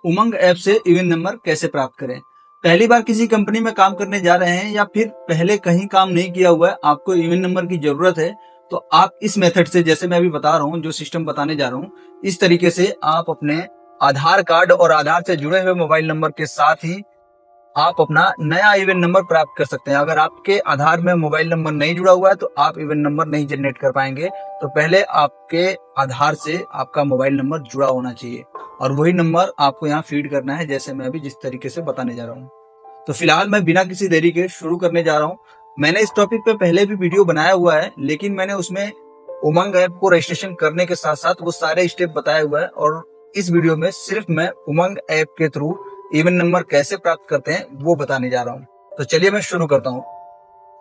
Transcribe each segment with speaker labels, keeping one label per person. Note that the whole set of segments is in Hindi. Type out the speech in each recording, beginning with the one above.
Speaker 1: उमंग ऐप से इवेंट नंबर कैसे प्राप्त करें। पहली बार किसी कंपनी में काम करने जा रहे हैं या फिर पहले कहीं काम नहीं किया हुआ है, आपको इवेंट नंबर की जरूरत है, तो आप इस मेथड से, जैसे मैं अभी बता रहा हूँ, जो सिस्टम बताने जा रहा हूँ, इस तरीके से आप अपने आधार कार्ड और आधार से जुड़े हुए मोबाइल नंबर के साथ ही आप अपना नया इवेंट नंबर प्राप्त कर सकते हैं। अगर आपके आधार में मोबाइल नंबर नहीं जुड़ा हुआ है तो आप इवेंट नंबर नहीं जनरेट कर पाएंगे। तो पहले आपके आधार से आपका मोबाइल नंबर जुड़ा होना चाहिए और वही नंबर आपको यहाँ फीड करना है, जैसे मैं अभी जिस तरीके से बताने जा रहा हूँ। तो फिलहाल मैं बिना किसी देरी के शुरू करने जा रहा हूँ। मैंने इस टॉपिक पे पहले भी वीडियो बनाया हुआ है, लेकिन मैंने उसमें उमंग ऐप को रजिस्ट्रेशन करने के साथ साथ वो सारे स्टेप बताए हुए हैं, और इस वीडियो में सिर्फ मैं उमंग ऐप के थ्रू इवेंट नंबर कैसे प्राप्त करते हैं वो बताने जा रहा हूँ। तो चलिए मैं शुरू करता हूँ।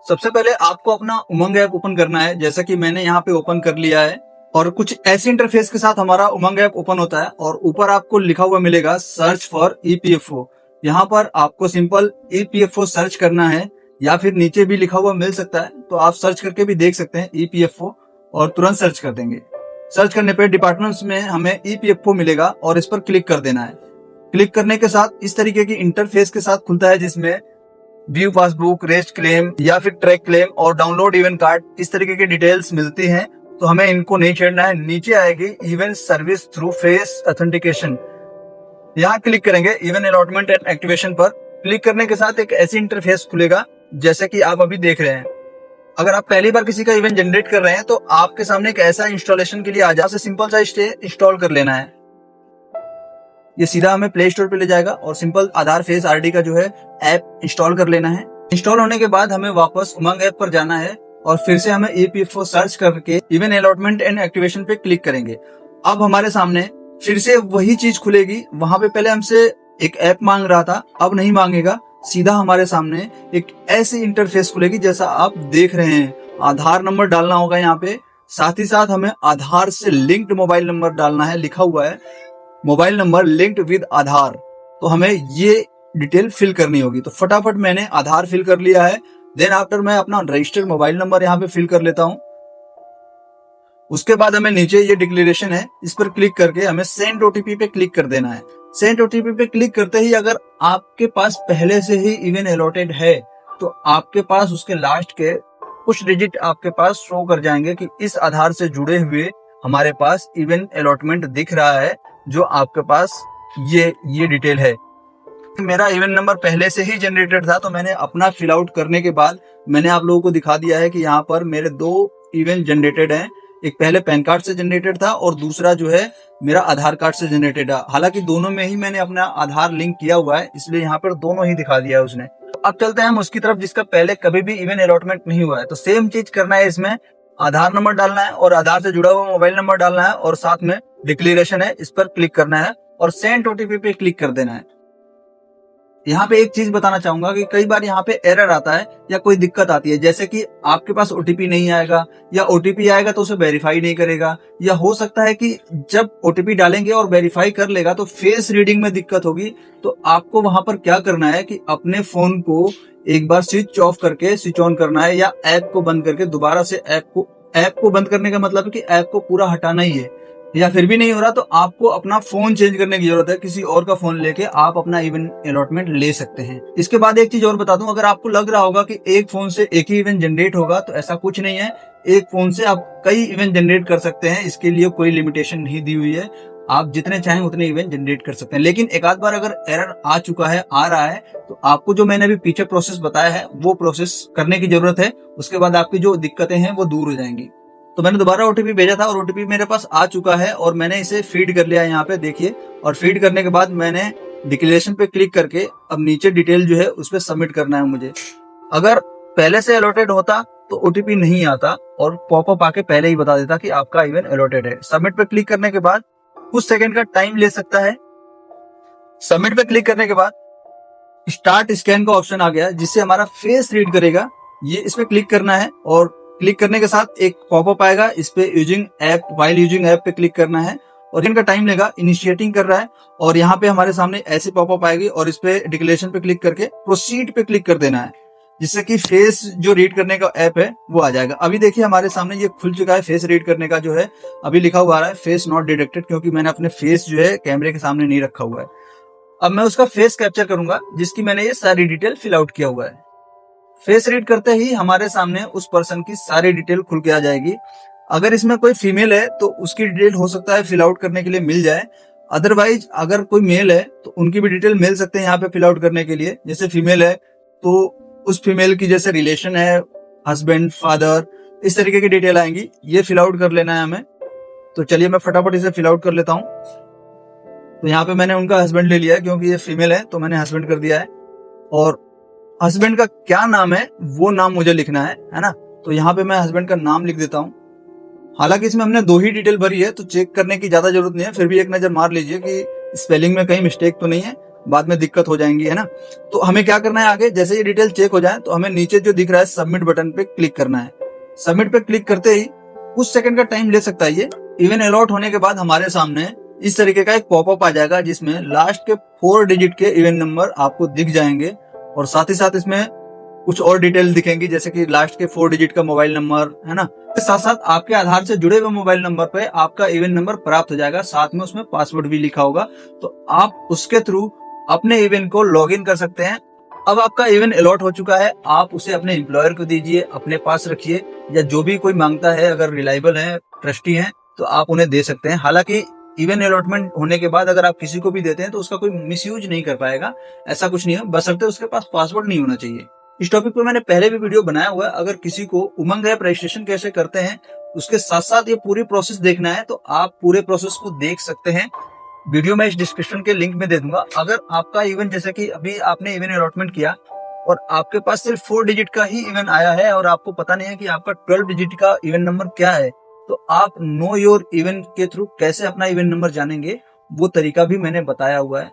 Speaker 1: सबसे पहले आपको अपना उमंग ऐप ओपन करना है, जैसा कि मैंने यहाँ पे ओपन कर लिया है, और कुछ ऐसे इंटरफेस के साथ हमारा उमंग ऐप ओपन होता है। और ऊपर आपको लिखा हुआ मिलेगा सर्च फॉर ईपीएफओ। यहाँ पर आपको सिंपल ईपीएफओ सर्च करना है, या फिर नीचे भी लिखा हुआ मिल सकता है, तो आप सर्च करके भी देख सकते हैं ईपीएफओ, और तुरंत सर्च कर देंगे। सर्च करने पे डिपार्टमेंट्स में हमें ईपीएफओ मिलेगा और इस पर क्लिक कर देना है। क्लिक करने के साथ इस तरीके की इंटरफेस के साथ खुलता है, जिसमें व्यू पासबुक, रेस्ट क्लेम या फिर ट्रैक क्लेम और डाउनलोड इवेंट कार्ड, इस तरीके की डिटेल्स मिलती हैं। तो हमें इनको नहीं छेड़ना है। नीचे आएगी event service through face authentication, यहाँ क्लिक करेंगे। इवेंट अलॉटमेंट एंड एक्टिवेशन पर क्लिक करने के साथ एक ऐसी इंटरफेस खुलेगा जैसे कि आप अभी देख रहे हैं। अगर आप पहली बार किसी का इवेंट जनरेट कर रहे हैं तो आपके सामने एक ऐसा इंस्टॉलेशन के लिए आ जाए, सिंपल सा इंस्टॉल कर लेना है। ये सीधा हमें प्ले स्टोर पे ले जाएगा और सिंपल आधार फेस आरडी का जो है ऐप इंस्टॉल कर लेना है। इंस्टॉल होने के बाद हमें वापस उमंग ऐप पर जाना है और फिर से हमें ईपीएफओ सर्च करके इवेंट अलॉटमेंट एंड एक्टिवेशन पे क्लिक करेंगे। अब हमारे सामने फिर से वही चीज खुलेगी। वहां पे पहले हमसे एक ऐप मांग रहा था, अब नहीं मांगेगा। सीधा हमारे सामने एक ऐसी इंटरफेस खुलेगी जैसा आप देख रहे हैं। आधार नंबर डालना होगा यहाँ पे, साथ ही साथ हमें आधार से लिंक्ड मोबाइल नंबर डालना है। लिखा हुआ है मोबाइल नंबर लिंक्ड विद आधार, तो हमें ये डिटेल फिल करनी होगी। तो फटाफट मैंने आधार फिल कर लिया है। देन आफ्टर मैं अपना रजिस्टर्ड मोबाइल नंबर यहाँ पे फिल कर लेता हूँ। उसके बाद हमें नीचे ये डिक्लेरेशन है, इस पर क्लिक करके हमें सेंड ओटीपी पे क्लिक कर देना है। सेंड ओटीपी पे क्लिक करते ही अगर आपके पास पहले से ही इवेंट अलॉटेड है तो आपके पास उसके लास्ट के कुछ डिजिट आपके पास शो कर जाएंगे कि इस आधार से जुड़े हुए हमारे पास इवेंट अलॉटमेंट दिख रहा है, जो आपके पास ये डिटेल है। मेरा इवेंट नंबर पहले से ही जनरेटेड था, तो मैंने अपना फिल आउट करने के बाद मैंने आप लोगों को दिखा दिया है कि यहाँ पर मेरे 2 इवेंट जनरेटेड हैं। एक पहले पैन कार्ड से जनरेटेड था और दूसरा जो है मेरा आधार कार्ड से जनरेटेड है। हालांकि दोनों में ही मैंने अपना आधार लिंक किया हुआ है, इसलिए यहाँ पर दोनों ही दिखा दिया है उसने। अब चलते हैं हम उसकी तरफ जिसका पहले कभी भी इवेंट अलॉटमेंट नहीं हुआ है। तो सेम चीज करना है, इसमें आधार नंबर डालना है और आधार से जुड़ा हुआ मोबाइल नंबर डालना है, और साथ में डिक्लेरेशन है, इस पर क्लिक करना है और सेंड ओटीपी पे क्लिक कर देना है। यहाँ पे एक चीज बताना चाहूंगा कि कई बार यहाँ पे एरर आता है या कोई दिक्कत आती है, जैसे कि आपके पास ओटीपी नहीं आएगा या ओटीपी आएगा तो उसे वेरीफाई नहीं करेगा, या हो सकता है कि जब ओटीपी डालेंगे और वेरीफाई कर लेगा तो फेस रीडिंग में दिक्कत होगी। तो आपको वहां पर क्या करना है कि अपने फोन को एक बार स्विच ऑफ करके स्विच ऑन करना है, या ऐप को बंद करके दोबारा से ऐप को बंद करने का मतलब है कि ऐप को पूरा हटाना ही है। या फिर भी नहीं हो रहा तो आपको अपना फोन चेंज करने की जरूरत है, किसी और का फोन लेके आप अपना इवेंट अलॉटमेंट ले सकते हैं। इसके बाद एक चीज और बता दूं, अगर आपको लग रहा होगा कि एक फोन से एक ही इवेंट जनरेट होगा, तो ऐसा कुछ नहीं है। एक फोन से आप कई इवेंट जनरेट कर सकते हैं, इसके लिए कोई लिमिटेशन नहीं दी हुई है। आप जितने चाहें उतने इवेंट जनरेट कर सकते हैं। लेकिन एक आध बार अगर एरर आ चुका है, आ रहा है, तो आपको जो मैंने अभी पीछे प्रोसेस बताया है वो प्रोसेस करने की जरूरत है। उसके बाद आपकी जो दिक्कतें हैं वो दूर हो जाएंगी। तो मैंने दोबारा ओटीपी भेजा था और ओटीपी मेरे पास आ चुका है और मैंने इसे फीड कर लिया है, यहाँ पे देखिए। और फीड करने के बाद मैंने डिक्लेरेशन पे क्लिक करके अब नीचे डिटेल जो है उस पर सबमिट करना है मुझे। अगर पहले से अलॉटेड होता तो ओटीपी नहीं आता और पॉपअप आके पहले ही बता देता कि आपका इवेंट अलॉटेड है। सबमिट पे क्लिक करने के बाद कुछ सेकंड का टाइम ले सकता है। सबमिट पे क्लिक करने के बाद स्टार्ट स्कैन का ऑप्शन आ गया, जिससे हमारा फेस रीड करेगा। ये इस पे क्लिक करना है और क्लिक करने के साथ एक पॉपअप आएगा, इस पे using app, while using app पे क्लिक करना है और इनका टाइम लेगा, इनिशिएटिंग कर रहा है। और यहाँ पे हमारे सामने ऐसी पॉपअप आएगी और इस पे डिक्लेरेशन पे क्लिक करके प्रोसीड पे क्लिक कर देना है, जिससे कि फेस जो रीड करने का ऐप है वो आ जाएगा। अभी देखिए हमारे सामने ये खुल चुका है, फेस रीड करने का जो है अभी लिखा हुआ आ रहा है फेस नॉट डिटेक्टेड, क्योंकि मैंने अपने फेस जो है कैमरे के सामने नहीं रखा हुआ है। अब मैं उसका फेस कैप्चर करूंगा जिसकी मैंने ये सारी डिटेल फिल आउट किया हुआ है। फेस रीड करते ही हमारे सामने उस पर्सन की सारी डिटेल खुल के आ जाएगी। अगर इसमें कोई फीमेल है तो उसकी डिटेल हो सकता है फिल आउट करने के लिए मिल जाए, अदरवाइज अगर कोई मेल है तो उनकी भी डिटेल मिल सकते हैं यहाँ पे फिल आउट करने के लिए। जैसे फीमेल है तो उस फीमेल की जैसे रिलेशन है, हस्बैंड, फादर, इस तरीके की डिटेल आएंगी, ये फिल आउट कर लेना है हमें। तो चलिए मैं फटाफट इसे फिल आउट कर लेता हूँ। तो यहाँ पे मैंने उनका हस्बैंड ले लिया है क्योंकि ये फीमेल है तो मैंने हस्बैंड कर दिया है, और हस्बैंड का क्या नाम है वो नाम मुझे लिखना है ना। तो यहाँ पे मैं हस्बैंड का नाम लिख देता हूँ। हालांकि इसमें हमने 2 ही डिटेल भरी है तो चेक करने की ज्यादा जरूरत नहीं है, फिर भी एक नजर मार लीजिए कि स्पेलिंग में कहीं मिस्टेक तो नहीं है, बाद में दिक्कत हो जाएंगी, है ना। तो हमें क्या करना है आगे, जैसे ये डिटेल चेक हो जाए तो हमें नीचे जो दिख रहा है सबमिट बटन पे क्लिक करना है। सबमिट पे क्लिक करते ही कुछ सेकंड का टाइम ले सकता है ये। इवन अलॉट होने के बाद हमारे सामने इस तरीके का एक पॉपअप आ जाएगा जिसमें लास्ट के 4 डिजिट के इवन नंबर आपको दिख जाएंगे, और साथ ही साथ इसमें कुछ और डिटेल दिखेंगी जैसे कि लास्ट के 4 डिजिट का मोबाइल नंबर, है ना। साथ साथ आपके आधार से जुड़े हुए मोबाइल नंबर पे आपका इवन नंबर प्राप्त हो जाएगा, साथ में उसमें पासवर्ड भी लिखा होगा। तो आप उसके थ्रू अपने इवन को लॉग इन कर सकते हैं। अब आपका इवन अलॉट हो चुका है, आप उसे अपने एम्प्लॉयर को दीजिए, अपने पास रखिए, या जो भी कोई मांगता है, अगर रिलायबल है, ट्रस्टी है, तो आप उन्हें दे सकते हैं। हालांकि इवन अलॉटमेंट होने के बाद अगर आप किसी को भी देते हैं तो उसका कोई मिसयूज नहीं कर पाएगा, ऐसा कुछ नहीं है, बशर्ते उसके पास पासवर्ड नहीं होना चाहिए। इस टॉपिक पे मैंने पहले भी वीडियो बनाया हुआ है, अगर किसी को उमंग ऐप रजिस्ट्रेशन कैसे करते हैं उसके साथ साथ ये पूरी प्रोसेस देखना है तो आप पूरे प्रोसेस को देख सकते हैं। वीडियो मैं इस डिस्क्रिप्शन के लिंक में दे दूंगा। अगर आपका इवन जैसे कि अभी आपने इवन अलॉटमेंट किया और आपके पास सिर्फ 4 डिजिट का ही इवन आया है और आपको पता नहीं है कि आपका 12 डिजिट का इवन नंबर क्या है, तो आप नो योर इवन के थ्रू कैसे अपना इवन नंबर जानेंगे, वो तरीका भी मैंने बताया हुआ है।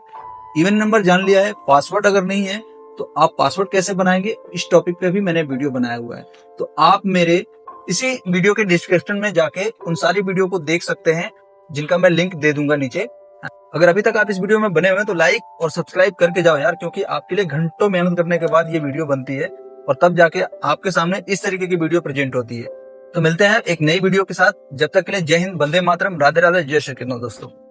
Speaker 1: इवन नंबर जान लिया है, पासवर्ड अगर नहीं है तो आप पासवर्ड कैसे बनाएंगे, इस टॉपिक पे भी मैंने वीडियो बनाया हुआ है। तो आप मेरे इसी वीडियो के डिस्क्रिप्शन में जाके उन सारी वीडियो को देख सकते हैं जिनका मैं लिंक दे दूंगा नीचे। अगर अभी तक आप इस वीडियो में बने हुए हैं तो लाइक और सब्सक्राइब करके जाओ यार, क्योंकि आपके लिए घंटों मेहनत करने के बाद ये वीडियो बनती है और तब जाके आपके सामने इस तरीके की वीडियो प्रेजेंट होती है। तो मिलते हैं एक नई वीडियो के साथ, जब तक के लिए जय हिंद, वंदे मातरम, राधे राधे, जय श्री कृष्ण दोस्तों।